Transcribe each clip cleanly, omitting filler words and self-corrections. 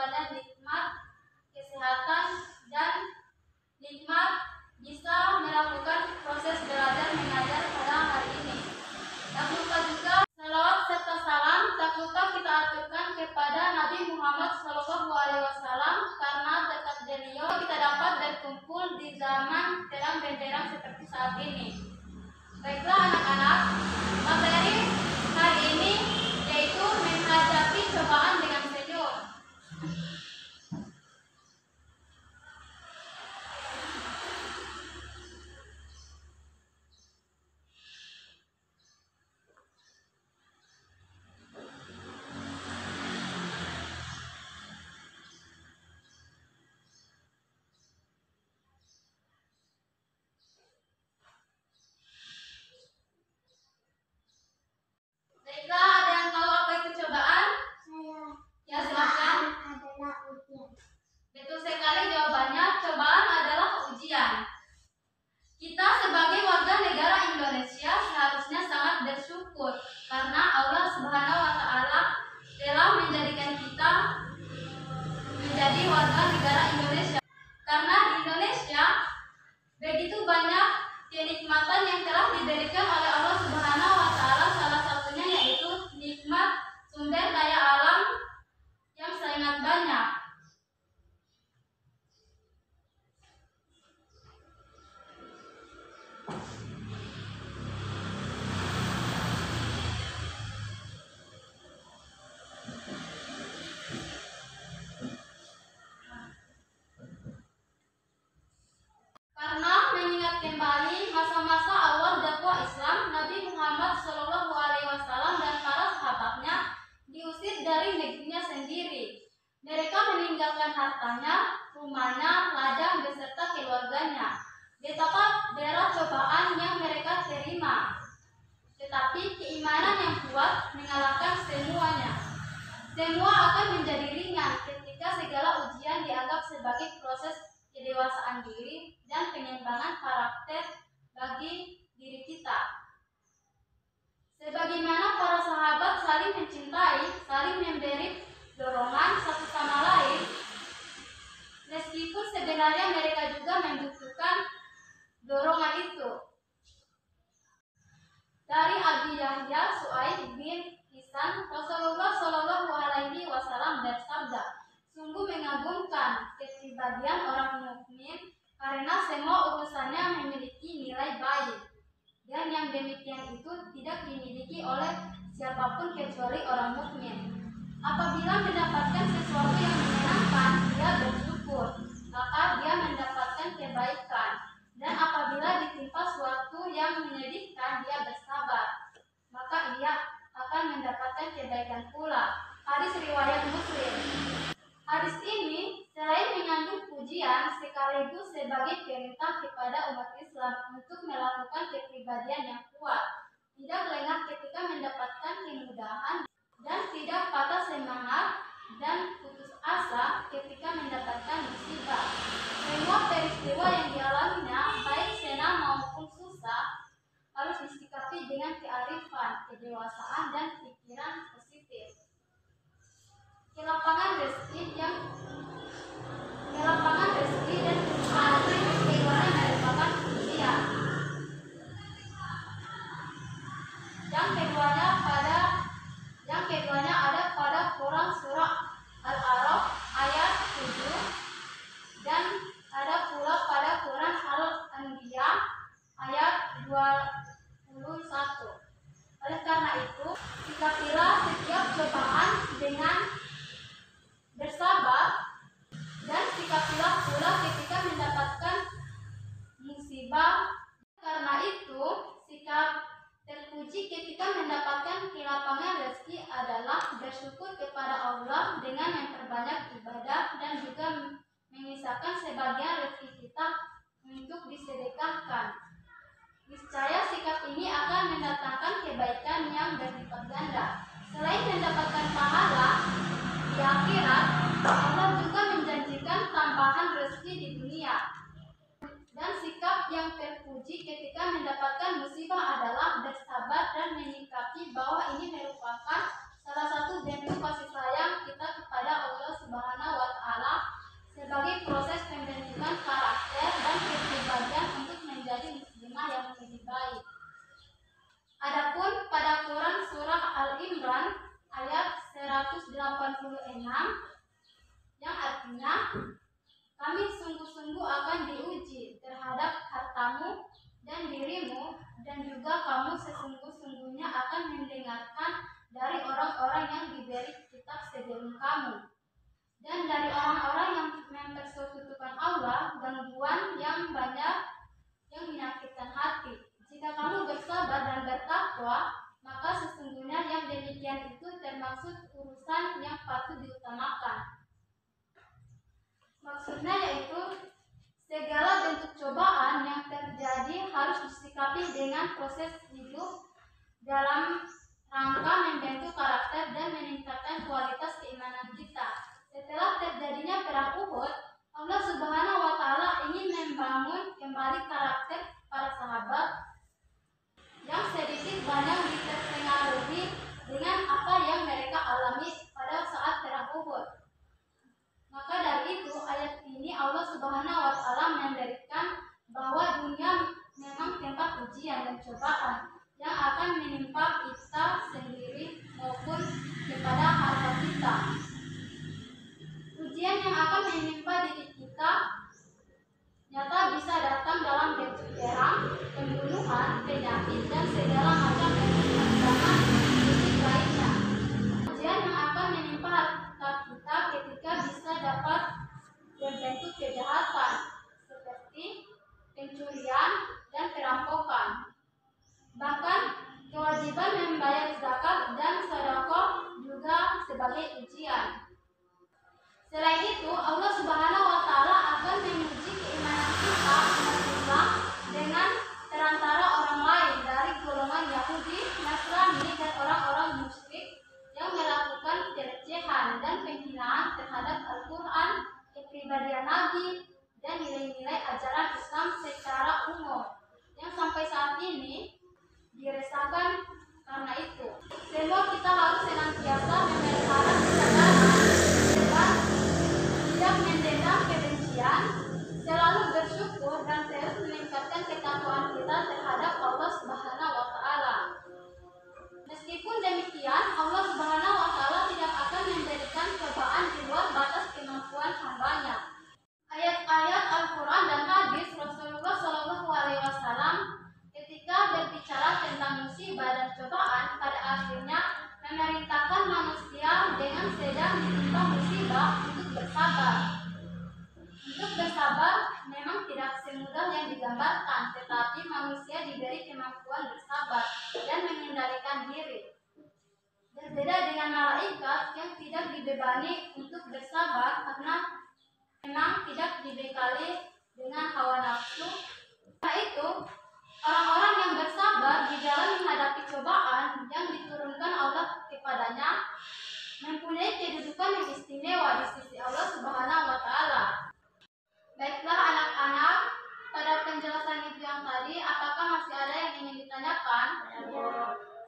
jawabannya nikmat kesehatan dan nikmat bisa melakukan proses belajar mengajar pada hari ini. Tak lupa juga salawat serta salam tak lupa kita aturkan kepada Nabi Muhammad SAW, karena dekat beliau kita dapat berkumpul di zaman terang benderang seperti saat ini. Baiklah anak-anak, materi hari ini yaitu menghadapi cobaan dengan senyum. Baiklah, ada yang tahu apa itu cobaan? Ya, silakan. Adalah ujian. Betul sekali jawabannya, cobaan adalah ujian. Kita sebagai warga negara Indonesia seharusnya sangat bersyukur karena Allah Subhanahu wa Ta'ala telah menjadikan kita menjadi warga negara Indonesia. Karena di Indonesia begitu banyak kenikmatan yang telah diberikan oleh Allah Subhanahu wa Ta'ala, salah satunya yaitu nikmat sumber daya alam yang sangat banyak. Karena mengingat kembali masa-masa awal dakwah Islam, Nabi Muhammad SAW dan para sahabatnya diusir dari negerinya sendiri. Mereka meninggalkan hartanya, rumahnya, ladang beserta keluarganya. Betapa berat cobaan yang mereka terima. Tetapi keimanan yang kuat mengalahkan semuanya. Semua akan menjadi ringan ketika segala ujian dianggap sebagai proses kedewasaan diri dan pengembangan karakter bagi diri kita. Sebagaimana para sahabat saling mencintai, saling memberi dorongan satu sama lain, meskipun sebenarnya mereka juga membutuhkan dorongan itu. Dari Abi Yahya Su'aib bin Hisan, Rasulullah SAW bersabda, sungguh mengagumkan kepribadian orang mukmin karena semua urusannya memiliki nilai baik, dan yang demikian itu tidak dimiliki oleh siapapun kecuali orang mukmin. Apabila mendapatkan sesuatu yang menyenangkan, dia bersyukur, maka dia mendapatkan kebaikan, dan apabila ditimpa suatu yang menyedihkan, dia bersabar, maka ia akan mendapatkan kebaikan pula. Hadis riwayat Muslim. Hadis ini selain mengandung pujian sekaligus sebagai perintah kepada umat Islam untuk melakukan kepribadian yang kuat, tidak lengah ketika mendapatkan kemudahan, dan tidak patah semangat dan putus asa ketika mendapatkan musibah. Semua peristiwa yang dialaminya, baik senang maupun susah, harus disikapi dengan kearifan, kedewasaan, dan pikiran positif. Kelapangan rezeki dan keimanan merupakan ujian. Yang keduanya ada pada Quran surah Al-A'raf ayat 7, dan ada pula pada Quran Al-Anbiya ayat 21. Oleh karena itu, sikapilah setiap cobaan dengan bersabar, dan sikapilah pula ketika mendapatkan musibah. Karena itu, sikap terpuji ketika mendapatkan kelapangan rezeki adalah bersyukur kepada Allah dengan memperbanyak ibadah dan juga menyisakan sebagian rezeki kita untuk disedekahkan. Niscaya sikap ini akan mendatangkan kebaikan yang berlipat ganda. Selain mendapatkan pahala di akhirat, Allah juga menjanjikan tambahan rezeki di dunia. Dan sikap yang terpuji ketika mendapatkan musibah adalah bersabar dan menyikapi bahwa ini merupakan salah satu bentuk kasih sayang kita kepada Allah Subhanahu wa dan juga kamu sesungguh-sungguhnya akan mendengarkan dari orang-orang yang diberi kitab sebelum kamu, dan dari orang-orang yang mempersekutukan Allah gangguan yang banyak yang menyakitkan hati. Jika kamu bersabar dan bertakwa, maka sesungguhnya yang demikian itu termasuk urusan yang patut diutamakan. Maksudnya yaitu segala bentuk cobaan yang terjadi harus disikapi dengan proses hidup dalam rangka membentuk karakter dan meningkatkan kualitas keimanan kita. Setelah terjadinya perang Uhud, Allah Subhanahu wa Ta'ala ingin membangun kembali karakter para sahabat yang sedikit banyak terpengaruhi dengan apa yang mereka alami pada saat perang Uhud. Maka dari itu, ayat ini Allah Subhanahu wa Ta'ala memberikan bahwa dunia memang tempat ujian dan cobaan yang akan menimpa kita sendiri maupun kepada harta kita. Ujian yang akan menimpa diri kita nyata bisa datang dalam bentuk perang, pembunuhan, penyakit, dan segala macam bentuk ancaman fisik lainnya. Ujian yang akan menimpa harta kita ketika bisa dapat berbentuk kejahatan seperti pencurian dan perampokan. Bahkan kewajiban membayar zakat dan sedekah juga sebagai ujian. Selain itu, Allah Subhanahu wa Ta'ala akan menguji keimanan kita umat Islam dengan perantara orang lain dari golongan Yahudi, Nasrani, dan orang-orang musyrik yang melakukan pelecehan dan penghinaan terhadap Al-Quran, kepribadian Nabi, dan nilai-nilai ajaran Islam secara umum yang sampai saat ini dirasakan. Karena itu, semua kita harus senantiasa memelihara kesadaran dan tidak mendendam kebencian, selalu bersyukur dan terus meningkatkan ketakwaan kita terhadap Allah Subhanahu wa Ta'ala. Meskipun demikian, Allah Subhanahu wa Ta'ala tidak akan memberikan cobaan di luar batas kemampuan hamba-Nya. Ayat-ayat Al-Quran dan hadis Rasulullah SAW ketika berbicara tentang musibah dan cobaan pada akhirnya memerintahkan manusia dengan sedang ditimpa musibah untuk bersabar. Untuk bersabar memang tidak semudah yang digambarkan, tetapi manusia diberi kemampuan bersabar dan mengendalikan diri. Berbeda dengan malaikat yang tidak dibebani untuk bersabar karena memang tidak dibekali dengan hawa nafsu. Karena itu, orang-orang yang bersabar di dalam menghadapi cobaan yang diturunkan Allah kepadanya mempunyai kedudukan yang istimewa di sisi Allah Subhanahu wa Ta'ala. Baiklah anak-anak, pada penjelasan itu yang tadi, apakah masih ada yang ingin ditanyakan?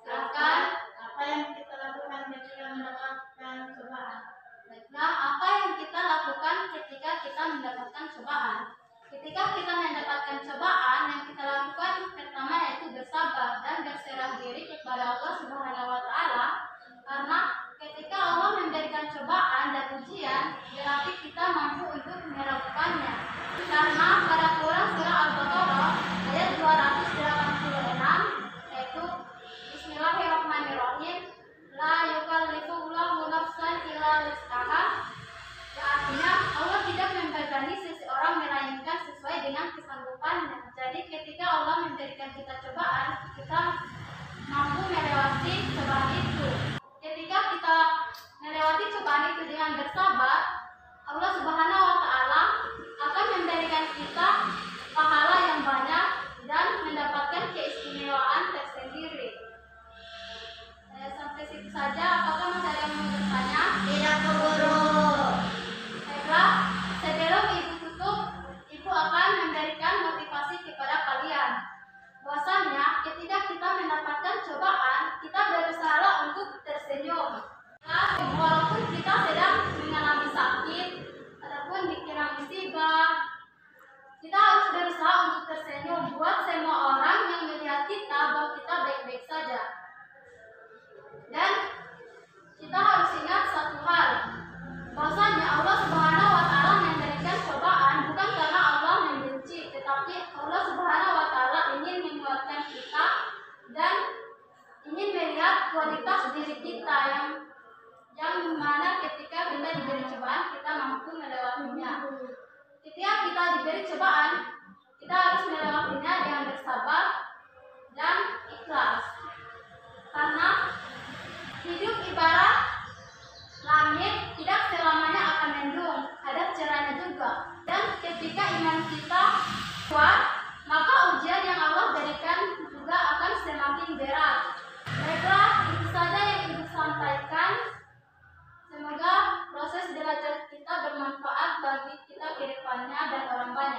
Silakan. Apa yang kita lakukan ketika mendapatkan cobaan? Baiklah, apa yang kita lakukan ketika kita mendapatkan cobaan? Ketika kita mendapatkan cobaan, yang kita lakukan pertama yaitu bersabar dan berserah diri kepada Allah Subhanahu wa Ta'ala. Karena ketika Allah memberikan cobaan dan ujian, berarti kita mampu untuk melakukannya. Karena pada Quran surah Al-Baqarah ayat 286 yaitu Bismillahirrahmanirrahim, la yukallifullahu nafsan illa wus'aha. Artinya Allah tidak membebani seseorang melainkan sesuai dengan kesanggupannya. Jadi ketika Allah memberikan kita cobaan, kita mampu melewati cobaan itu. Ketika kita melewati cobaan itu dengan bersabar, Allah Subhanahu wa Ta'ala akan memberikan kita pahala yang banyak dan mendapatkan keistimewaan tersendiri. Sampai situ saja. Apakah masih ada yang mau bertanya? Tidak, Guru. Baiklah, sebelum Ibu tutup, Ibu akan memberikan motivasi kepada kalian. Bahwasanya ketika kita mendapatkan cobaan, kita berusaha untuk tersenyum. Nah, walaupun kita sedang mengalami sakit ataupun dikira musibah, kita harus berusaha untuk tersenyum buat semua orang yang melihat kita bahwa kita baik-baik saja. Dan kita harus ingat satu hal, bahwasanya Allah Subhanahu wa Ta'ala memberikan cobaan bukan karena Allah membenci, tetapi Allah Subhanahu wa Ta'ala ingin menguatkan kita Setiap kita diberi cobaan, kita harus melewatinya dengan bersabar dan ikhlas. Karena hidup ibarat langit, tidak selamanya akan mendung, ada cerahnya juga. Dan ketika iman kita kuat, maka ujian yang Allah berikan juga akan semakin berat. Baiklah, itu saja yang Ibu sampaikan. Semoga proses belajar kita bermanfaat bagi kita ke depannya dan orang banyak.